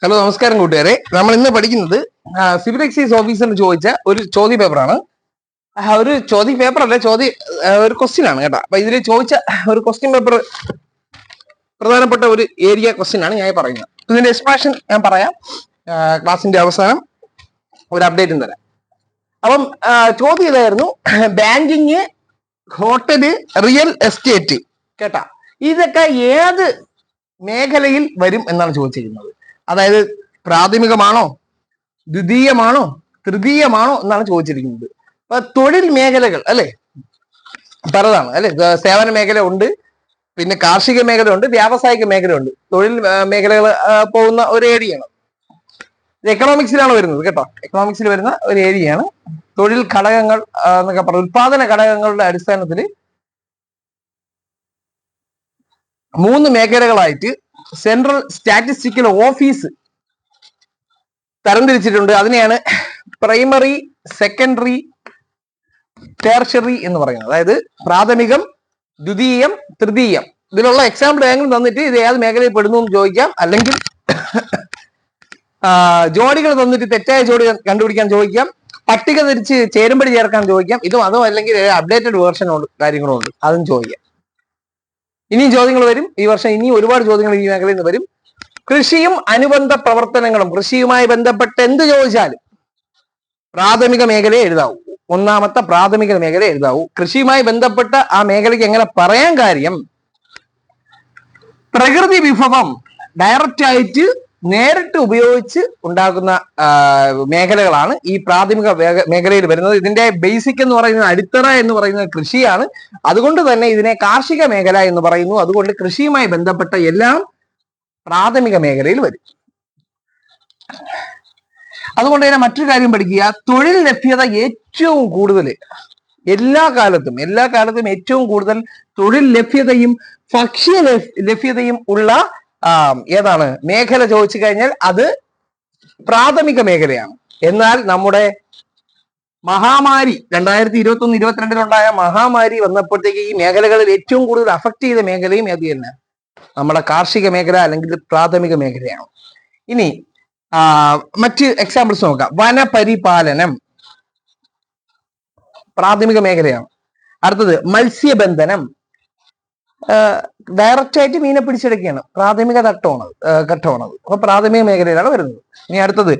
Hello, നമസ്കാരം കൂട്ടുകാരെ. നമ്മൾ ഇന്ന് പഠിക്കുന്നത് സിവിൽ എക്സൈസ് ഓഫീസറിന് ചോദിച്ച ഒരു ചോദ്യ പേപ്പറാണ്. ഒരു ചോദ്യ പേപ്പർ അല്ല, ഒരു ക്വസ്റ്റ്യൻ ആണ് കേട്ടോ. അപ്പൊ ഇതിൽ ചോദിച്ച ഒരു ക്വസ്റ്റ്യൻ പേപ്പർ പ്രധാനപ്പെട്ട ഒരു ഏരിയ ക്വസ്റ്റ്യൻ ആണ് ഞാൻ പറയുന്നത്. ഇതിന്റെ എക്സ്പ്ലനേഷൻ ഞാൻ പറയാം. ക്ലാസിന്റെ അവസാനം ഒരു അപ്ഡേറ്റും തരാം. അപ്പം ചോദ്യം ഇതായിരുന്നു: ബാങ്കിങ്, ഹോട്ടല്, റിയൽ എസ്റ്റേറ്റ് കേട്ടാ, ഇതൊക്കെ ഏത് മേഖലയിൽ വരും എന്നാണ് ചോദിച്ചിരിക്കുന്നത്. അതായത് പ്രാഥമികമാണോ, ദ്വിതീയമാണോ, തൃതീയമാണോ എന്നാണ് ചോദിച്ചിരിക്കുന്നത്. അപ്പൊ തൊഴിൽ മേഖലകൾ അല്ലെ പലതാണ് അല്ലെ. സേവന മേഖല ഉണ്ട്, പിന്നെ കാർഷിക മേഖല ഉണ്ട്, വ്യാവസായിക മേഖല ഉണ്ട്. തൊഴിൽ മേഖലകൾ പോകുന്ന ഒരു ഏരിയയാണ്. ഇത് എക്കണോമിക്സിലാണ് വരുന്നത് കേട്ടോ. എക്കണോമിക്സിൽ വരുന്ന ഒരു ഏരിയയാണ് തൊഴിൽ ഘടകങ്ങൾ എന്നൊക്കെ പറഞ്ഞ ഉത്പാദന ഘടകങ്ങളുടെ അടിസ്ഥാനത്തിൽ 3 മേഖലകളായിട്ട് സെൻട്രൽ സ്റ്റാറ്റിസ്റ്റിക്കൽ ഓഫീസ് തരംതിരിച്ചിട്ടുണ്ട്. അതിനെയാണ് പ്രൈമറി, സെക്കൻഡറി, ടെർഷറി എന്ന് പറയുന്നത്. അതായത് പ്രാഥമികം, ദ്വിതീയം, തൃതീയം. ഇതിലുള്ള എക്സാമ്പിൾ ഏതെങ്കിലും തന്നിട്ട് ഇത് ഏത് മേഖലയിൽ പെടുന്നു എന്ന് ചോദിക്കാം. അല്ലെങ്കിൽ ജോഡികൾ തന്നിട്ട് തെറ്റായ ജോഡി കണ്ടുപിടിക്കാൻ ചോദിക്കാം. പട്ടിക തിരിച്ച് ചേരുംപടി ചേർക്കാൻ ചോദിക്കാം. ഇതും അതും അല്ലെങ്കിൽ അപ്ഡേറ്റഡ് വേർഷനോട് കാര്യങ്ങളും ഉണ്ട്, അതും ചോദിക്കാം. ഇനിയും ചോദ്യങ്ങൾ വരും ഈ വർഷം. ഇനിയും ഒരുപാട് ചോദ്യങ്ങൾ ഈ മേഖലയിൽ നിന്ന് വരും. കൃഷിയും അനുബന്ധ പ്രവർത്തനങ്ങളും, കൃഷിയുമായി ബന്ധപ്പെട്ട് എന്ത് ചോദിച്ചാലും പ്രാഥമിക മേഖലയെ എഴുതാവൂ. ഒന്നാമത്തെ പ്രാഥമിക മേഖല എഴുതാവൂ. കൃഷിയുമായി ബന്ധപ്പെട്ട ആ മേഖലയ്ക്ക് എങ്ങനെ പറയാൻ കാര്യം, പ്രകൃതി വിഭവം ഡയറക്റ്റ് ആയിട്ട് നേരിട്ട് ഉപയോഗിച്ച് ഉണ്ടാക്കുന്ന മേഖലകളാണ് ഈ പ്രാഥമിക മേഖലയിൽ വരുന്നത്. ഇതിന്റെ ബേസിക് എന്ന് പറയുന്നത്, അടിത്തറ എന്ന് പറയുന്നത് കൃഷിയാണ്. അതുകൊണ്ട് തന്നെ ഇതിനെ കാർഷിക മേഖല എന്ന് പറയുന്നു. അതുകൊണ്ട് കൃഷിയുമായി ബന്ധപ്പെട്ട എല്ലാം പ്രാഥമിക മേഖലയിൽ വരും. അതുകൊണ്ട് തന്നെ മറ്റൊരു കാര്യം പഠിക്കുക: തൊഴിൽ ലഭ്യത ഏറ്റവും കൂടുതൽ എല്ലാ കാലത്തും ഏറ്റവും കൂടുതൽ തൊഴിൽ ലഭ്യതയും ഭക്ഷ്യ ലഭ്യതയും ഉള്ള ഏതാണ് മേഖല ചോദിച്ചു കഴിഞ്ഞാൽ അത് പ്രാഥമിക മേഖലയാണ്. എന്നാൽ നമ്മുടെ മഹാമാരി 2021-22 മഹാമാരി വന്നപ്പോഴത്തേക്ക് ഈ മേഖലകളിൽ ഏറ്റവും കൂടുതൽ അഫക്ട് ചെയ്ത മേഖലയും ഏത് തന്നെ? നമ്മുടെ കാർഷിക മേഖല അല്ലെങ്കിൽ പ്രാഥമിക മേഖലയാണ്. ഇനി മറ്റ് എക്സാമ്പിൾസ് നോക്കാം. വനപരിപാലനം പ്രാഥമിക മേഖലയാണ്. അടുത്തത് മത്സ്യബന്ധനം, ഡയറക്റ്റ് ആയിട്ട് മീനെ പിടിച്ചെടുക്കുകയാണ്, പ്രാഥമിക ഘട്ടമാണത്. അപ്പൊ പ്രാഥമിക മേഖലയിലാണ് വരുന്നത്. ഇനി അടുത്തത്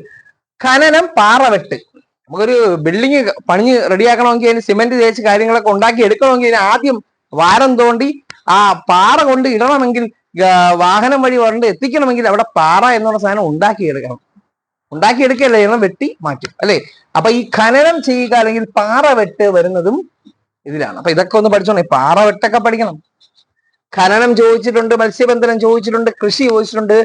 ഖനനം, പാറവെട്ട്. നമുക്കൊരു ബിൽഡിങ് പണിഞ്ഞ് റെഡിയാക്കണമെങ്കിൽ അതിന് സിമെന്റ് തേച്ച് കാര്യങ്ങളൊക്കെ ഉണ്ടാക്കി എടുക്കണമെങ്കിൽ അതിന് ആദ്യം വാരം തോണ്ടി ആ പാറ കൊണ്ട് ഇടണമെങ്കിൽ, വാഹനം വഴി കൊണ്ട് എത്തിക്കണമെങ്കിൽ അവിടെ പാറ എന്നുള്ള സാധനം ഉണ്ടാക്കിയെടുക്കുകയല്ല ചെയ്യണം, വെട്ടി മാറ്റും അല്ലെ. അപ്പൊ ഈ ഖനനം ചെയ്യുക അല്ലെങ്കിൽ പാറവെട്ട് വരുന്നതും ഇതിലാണ്. അപ്പൊ ഇതൊക്കെ ഒന്ന് പഠിച്ചോണേ. പാറവെട്ടൊക്കെ പഠിക്കണം. ഖനനം ചോദിച്ചിട്ടുണ്ട്, മത്സ്യബന്ധനം ചോദിച്ചിട്ടുണ്ട്, കൃഷി ചോദിച്ചിട്ടുണ്ട്,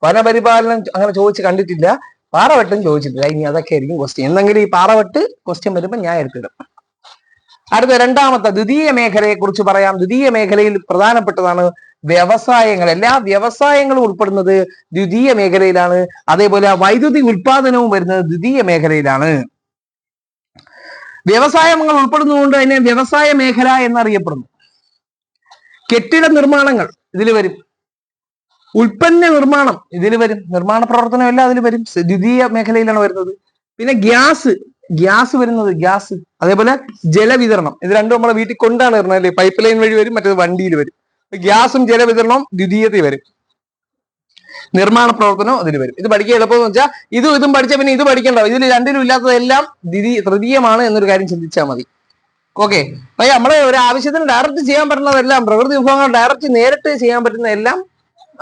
വനപരിപാലനം അങ്ങനെ ചോദിച്ച് കണ്ടിട്ടില്ല, പാറവെട്ടും ചോദിച്ചിട്ടില്ല. ഇനി അതൊക്കെ ആയിരിക്കും ക്വസ്റ്റ്യൻ. എന്നെങ്കിലും ഈ പാറവെട്ട് ക്വസ്റ്റ്യൻ വരുമ്പോൾ ഞാൻ എടുത്തിടും. അടുത്ത രണ്ടാമത്തെ ദ്വിതീയ മേഖലയെ കുറിച്ച് പറയാം. ദ്വിതീയ മേഖലയിൽ പ്രധാനപ്പെട്ടതാണ് വ്യവസായങ്ങൾ. എല്ലാ വ്യവസായങ്ങളും ഉൾപ്പെടുന്നത് ദ്വിതീയ മേഖലയിലാണ്. അതേപോലെ വൈദ്യുതി ഉൽപാദനവും വരുന്നത് ദ്വിതീയ മേഖലയിലാണ്. വ്യവസായങ്ങൾ ഉൾപ്പെടുന്നതുകൊണ്ട് അതിനെ വ്യവസായ മേഖല എന്നറിയപ്പെടുന്നു. കെട്ടിട നിർമ്മാണങ്ങൾ ഇതിൽ വരും, ഉൽപ്പന്ന നിർമ്മാണം ഇതിൽ വരും, നിർമ്മാണ പ്രവർത്തനം എല്ലാം അതിൽ വരും, ദ്വിതീയ മേഖലയിലാണ് വരുന്നത്. പിന്നെ ഗ്യാസ് വരുന്നത്, അതേപോലെ ജലവിതരണം, ഇത് രണ്ടും നമ്മളെ വീട്ടിൽ കൊണ്ടാണ് വരുന്നത് അല്ലേ. പൈപ്പ് ലൈൻ വഴി വരും, മറ്റേത് വണ്ടിയിൽ വരും. ഗ്യാസും ജലവിതരണവും ദ്വിതീയത്തിൽ വരും. നിർമ്മാണ പ്രവർത്തനവും അതിൽ വരും. ഇത് പഠിക്കുക എളുപ്പമെന്ന് വെച്ചാൽ ഇതും പഠിച്ച പിന്നെ ഇത് പഠിക്കണ്ട. ഇതിൽ രണ്ടിലും ഇല്ലാത്തതെല്ലാം തൃതീയമാണ് എന്നൊരു കാര്യം ചിന്തിച്ചാൽ മതി. ഓക്കെ. അപ്പൊ നമ്മളെ ഒരു ആവശ്യത്തിന് ഡയറക്റ്റ് ചെയ്യാൻ പറ്റുന്നതെല്ലാം, പ്രകൃതി വിഭവങ്ങൾ ഡയറക്റ്റ് നേരിട്ട് ചെയ്യാൻ പറ്റുന്ന എല്ലാം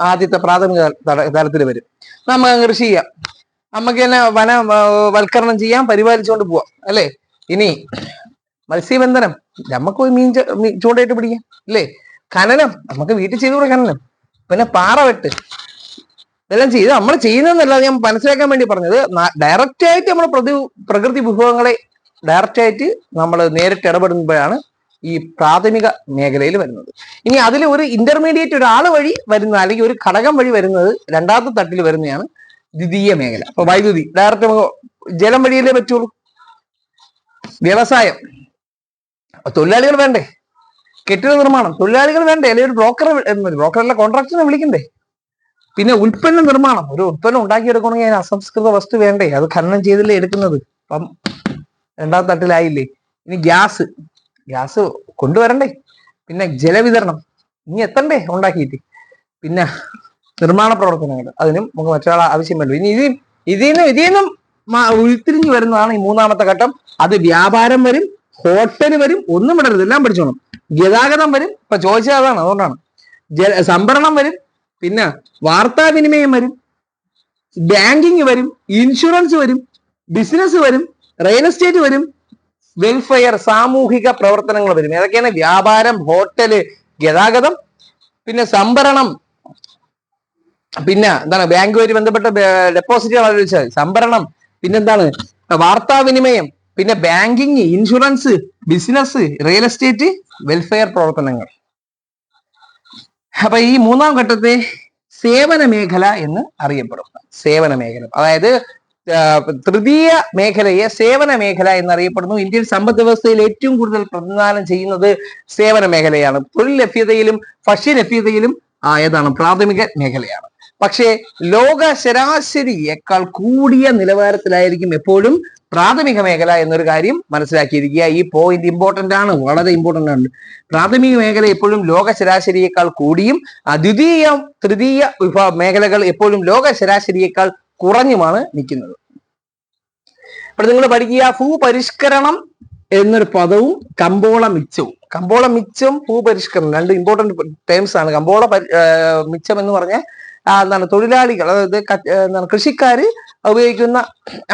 ആദ്യത്തെ പ്രാഥമിക തലത്തിൽ വരും. നമുക്ക് കൃഷി ചെയ്യാം, നമുക്ക് തന്നെ വനവൽക്കരണം ചെയ്യാം, പരിപാലിച്ചുകൊണ്ട് പോവാം അല്ലെ. ഇനി മത്സ്യബന്ധനം, നമുക്ക് മീൻ ചൂണ്ടയിട്ട് പിടിക്കാം അല്ലേ. ഖനനം നമുക്ക് വീട്ടിൽ ചെയ്തുകൂടെ ഖനനം. പിന്നെ പാറവെട്ട്, ഇതെല്ലാം ചെയ്ത് നമ്മൾ ചെയ്യുന്നതെന്നല്ല ഞാൻ മനസ്സിലാക്കാൻ വേണ്ടി പറഞ്ഞത്. ഡയറക്റ്റ് ആയിട്ട് നമ്മൾ പ്രകൃതി വിഭവങ്ങളെ ഡയറക്റ്റ് ആയിട്ട് നമ്മൾ നേരിട്ട് ഇടപെടുമ്പോഴാണ് ഈ പ്രാഥമിക മേഖലയിൽ വരുന്നത്. ഇനി അതിൽ ഒരു ഇന്റർമീഡിയറ്റ് ഒരാൾ വഴി വരുന്ന അല്ലെങ്കിൽ ഒരു ഘടകം വഴി വരുന്നത് രണ്ടാമത്തെ തട്ടിൽ വരുന്നതാണ് ദ്വിതീയ മേഖല. അപ്പൊ വൈദ്യുതി ഡയറക്റ്റ് നമുക്ക് ജലം വഴിയല്ലേ പറ്റുള്ളൂ. വ്യവസായം തൊഴിലാളികൾ വേണ്ടേ. കെട്ടിട നിർമ്മാണം തൊഴിലാളികൾ വേണ്ടേ, അല്ലെങ്കിൽ ഒരു ബ്രോക്കറല്ല കോൺട്രാക്ടറിനെ വിളിക്കണ്ടേ. പിന്നെ ഉൽപ്പന്ന നിർമ്മാണം. ഒരു ഉൽപ്പന്നം ഉണ്ടാക്കിയെടുക്കണമെങ്കിൽ അതിന് അസംസ്കൃത വസ്തു വേണ്ടേ, അത് ഖനനം ചെയ്തല്ലേ എടുക്കുന്നത്. അപ്പം രണ്ടാം തട്ടിലായില്ലേ. ഇനി ഗ്യാസ് കൊണ്ടുവരണ്ടേ. പിന്നെ ജലവിതരണം ഇനി എത്തണ്ടേ ഉണ്ടാക്കിയിട്ട്. പിന്നെ നിർമ്മാണ പ്രവർത്തനങ്ങൾ, അതിനും നമുക്ക് മറ്റൊരാൾ ആവശ്യമല്ലോ. ഇനി ഇതിന്നും ഉരുത്തിരിഞ്ഞു വരുന്നതാണ് ഈ മൂന്നാമത്തെ ഘട്ടം. അത് വ്യാപാരം വരും, ഹോട്ടൽ വരും, ഒന്നും വിടരുത്, എല്ലാം പഠിച്ചോണം. ഗതാഗതം വരും, ഇപ്പൊ ചോദിച്ചത് അതാണ്, അതുകൊണ്ടാണ്. സംഭരണം വരും, പിന്നെ വാർത്താവിനിമയം വരും, ബാങ്കിങ് വരും, ഇൻഷുറൻസ് വരും, ബിസിനസ് വരും, റിയൽ എസ്റ്റേറ്റ് വരും, വെൽഫെയർ സാമൂഹിക പ്രവർത്തനങ്ങൾ വരും. ഏതൊക്കെയാണ്? വ്യാപാരം, ഹോട്ടല്, ഗതാഗതം, പിന്നെ സംഭരണം, പിന്നെ എന്താണ് ബാങ്കുമായി ബന്ധപ്പെട്ട ഡെപ്പോസിറ്റുകൾ, സംഭരണം, പിന്നെന്താണ് വാർത്താവിനിമയം, പിന്നെ banking, insurance, business, real estate, welfare പ്രവർത്തനങ്ങൾ. അപ്പൊ ഈ മൂന്നാം ഘട്ടത്തെ സേവന മേഖല എന്ന് അറിയപ്പെടും. സേവന മേഖല, അതായത് തൃതീയ മേഖലയെ സേവന മേഖല എന്നറിയപ്പെടുന്നു. ഇന്ത്യൻ സമ്പദ് വ്യവസ്ഥയിൽ ഏറ്റവും കൂടുതൽ പ്രതിനിധാനം ചെയ്യുന്നത് സേവന മേഖലയാണ്. തൊഴിൽ ലഭ്യതയിലും ഭക്ഷ്യലഭ്യതയിലും ഏതാണ്? പ്രാഥമിക മേഖലയാണ്. പക്ഷേ ലോക ശരാശരിയേക്കാൾ കൂടിയ നിലവാരത്തിലായിരിക്കും എപ്പോഴും പ്രാഥമിക മേഖല എന്നൊരു കാര്യം മനസ്സിലാക്കിയിരിക്കുക. ഈ പോയിന്റ് ഇമ്പോർട്ടന്റ് ആണ്, വളരെ ഇമ്പോർട്ടന്റ് ആണ്. പ്രാഥമിക മേഖല എപ്പോഴും ലോക ശരാശരിയേക്കാൾ കൂടിയും ദ്വിതീയ തൃതീയ മേഖലകൾ എപ്പോഴും ലോക ശരാശരിയേക്കാൾ കുറഞ്ഞുമാണ് നിൽക്കുന്നത്. അപ്പോൾ നിങ്ങൾ പഠിക്കുക, ഭൂപരിഷ്കരണം എന്നൊരു പദവും കമ്പോള മിച്ചവും. കമ്പോള മിച്ചം, ഭൂപരിഷ്കരണം രണ്ട് ഇമ്പോർട്ടന്റ് ടേംസ് ആണ്. കമ്പോള മിച്ചം എന്ന് പറഞ്ഞാൽ എന്താണ്? തൊഴിലാളികൾ, അതായത് എന്താണ് കൃഷിക്കാര് ഉപയോഗിക്കുന്ന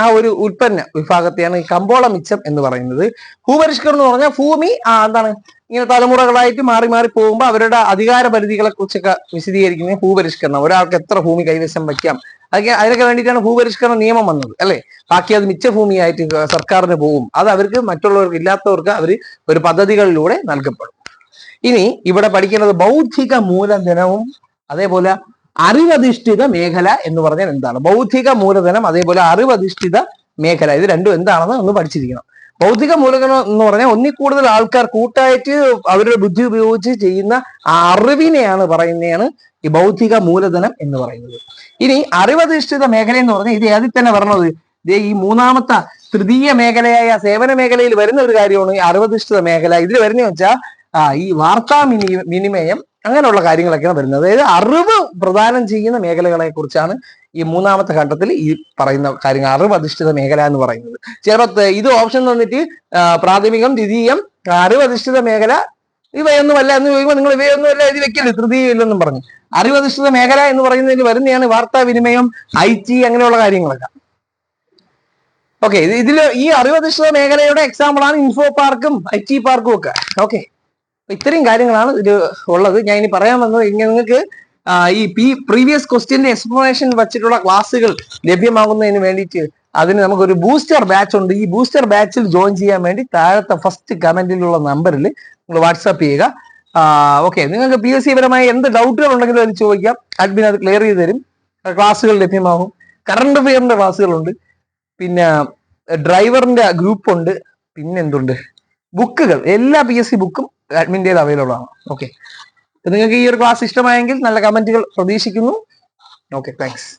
ആ ഒരു ഉൽപ്പന്ന വിഭാഗത്തെയാണ് ഈ കമ്പോള മിച്ചം എന്ന് പറയുന്നത്. ഭൂപരിഷ്കരണം എന്ന് പറഞ്ഞാൽ ഭൂമി എന്താണ് ഇങ്ങനെ തലമുറകളായിട്ട് മാറി മാറി പോകുമ്പോൾ അവരുടെ അധികാര പരിധികളെ കുറിച്ചൊക്കെ വിശദീകരിക്കുന്നത് ഭൂപരിഷ്കരണം. ഒരാൾക്ക് എത്ര ഭൂമി കൈവശം വയ്ക്കാം, അതിനൊക്കെ വേണ്ടിയിട്ടാണ് ഭൂപരിഷ്കരണ നിയമം വന്നത്, അല്ലെ? ബാക്കി അത് മിച്ച ഭൂമിയായിട്ട് സർക്കാരിന് പോകും. അത് അവർക്ക് മറ്റുള്ളവർക്ക് ഇല്ലാത്തവർക്ക് അവർ ഒരു പദ്ധതികളിലൂടെ നൽകപ്പെടും. ഇനി ഇവിടെ പഠിക്കുന്നത് ബൗദ്ധിക മൂലധനവും അതേപോലെ അറിവധിഷ്ഠിത മേഖല എന്ന് പറഞ്ഞാൽ എന്താണ്? ബൗദ്ധിക മൂലധനം അതേപോലെ അറിവധിഷ്ഠിത മേഖല, ഇത് രണ്ടും എന്താണെന്ന് ഒന്ന് പഠിച്ചിരിക്കണം. ബൗദ്ധിക മൂലധനം എന്ന് പറഞ്ഞാൽ ഒന്നിൽ കൂടുതൽ ആൾക്കാർ കൂട്ടായിട്ട് അവരുടെ ബുദ്ധി ഉപയോഗിച്ച് ചെയ്യുന്ന അറിവിനെയാണ് പറയുന്നതാണ് ഈ ബൗദ്ധിക മൂലധനം എന്ന് പറയുന്നത്. ഇനി അറിവധിഷ്ഠിത മേഖല എന്ന് പറഞ്ഞാൽ ഇത് ഏതിൽ തന്നെ പറഞ്ഞത്, ഈ മൂന്നാമത്തെ തൃതീയ മേഖലയായ സേവന മേഖലയിൽ വരുന്ന ഒരു കാര്യമാണ് ഈ അറിവധിഷ്ഠിത മേഖല. ഇതിൽ വരുന്നതെന്ന് വെച്ചാൽ ഈ വാർത്താ വിനിമയം അങ്ങനെയുള്ള കാര്യങ്ങളൊക്കെയാണ് വരുന്നത്. അതായത് അറിവ് പ്രദാനം ചെയ്യുന്ന മേഖലകളെ കുറിച്ചാണ് ഈ മൂന്നാമത്തെ ഘട്ടത്തിൽ ഈ പറയുന്ന കാര്യങ്ങൾ അറിവ് അധിഷ്ഠിത മേഖല എന്ന് പറയുന്നത്. ചിലപ്പോൾ ഇത് ഓപ്ഷൻ തന്നിട്ട് പ്രാഥമികം, ദ്വിതീയം, അറിവ് അധിഷ്ഠിത മേഖല ഇവയൊന്നുമല്ല എന്ന് ചോദിക്കുമ്പോൾ നിങ്ങൾ ഇവയൊന്നുമല്ല ഇത് വെക്കരുത്, തൃതീയം ഇല്ലെന്നും പറഞ്ഞു. അറിവധിഷ്ഠിത മേഖല എന്ന് പറയുന്നതിന് വരുന്നതാണ് വാർത്താവിനിമയം, IT അങ്ങനെയുള്ള കാര്യങ്ങളൊക്കെ. ഓക്കെ, ഇതിൽ ഈ അറിവധിഷ്ഠിത മേഖലയുടെ എക്സാമ്പിളാണ് ഇൻഫോ പാർക്കും IT പാർക്കും ഒക്കെ. ഓക്കെ, ഇത്രയും കാര്യങ്ങളാണ് ഇത് ഉള്ളത്. ഞാൻ ഇനി പറയാൻ വന്നത് നിങ്ങൾക്ക് ഈ പ്രീവിയസ് ക്വസ്റ്റ്യന്റെ എക്സ്പ്ലനേഷൻ വെച്ചിട്ടുള്ള ക്ലാസ്സുകൾ ലഭ്യമാകുന്നതിന് വേണ്ടിയിട്ട് അതിന് നമുക്കൊരു ബൂസ്റ്റർ ബാച്ച് ഉണ്ട്. ഈ ബൂസ്റ്റർ ബാച്ചിൽ ജോയിൻ ചെയ്യാൻ വേണ്ടി താഴത്തെ ഫസ്റ്റ് കമന്റിലുള്ള നമ്പറിൽ നിങ്ങൾ വാട്സാപ്പ് ചെയ്യുക. ഓക്കെ, നിങ്ങൾക്ക് PSC പരമായി എന്ത് ഡൗട്ടുകൾ ഉണ്ടെങ്കിലും അത് ചോദിക്കാം, അഡ്മിൻ അത് ക്ലിയർ ചെയ്ത് തരും. ക്ലാസ്സുകൾ ലഭ്യമാകും, കറണ്ട് അഫെയറിന്റെ ക്ലാസ്സുകളുണ്ട്, പിന്നെ ഡ്രൈവറിന്റെ ഗ്രൂപ്പ് ഉണ്ട്, പിന്നെ എന്തുണ്ട്, ബുക്കുകൾ, എല്ലാ PSC ബുക്കും അഡ്മിൻ്റെ അവൈലബിൾ ആണ്. ഓക്കെ, നിങ്ങൾക്ക് ഈ ഒരു ക്ലാസ് ഇഷ്ടമായെങ്കിൽ നല്ല കമന്റുകൾ പ്രതീക്ഷിക്കുന്നു. Okay, thanks.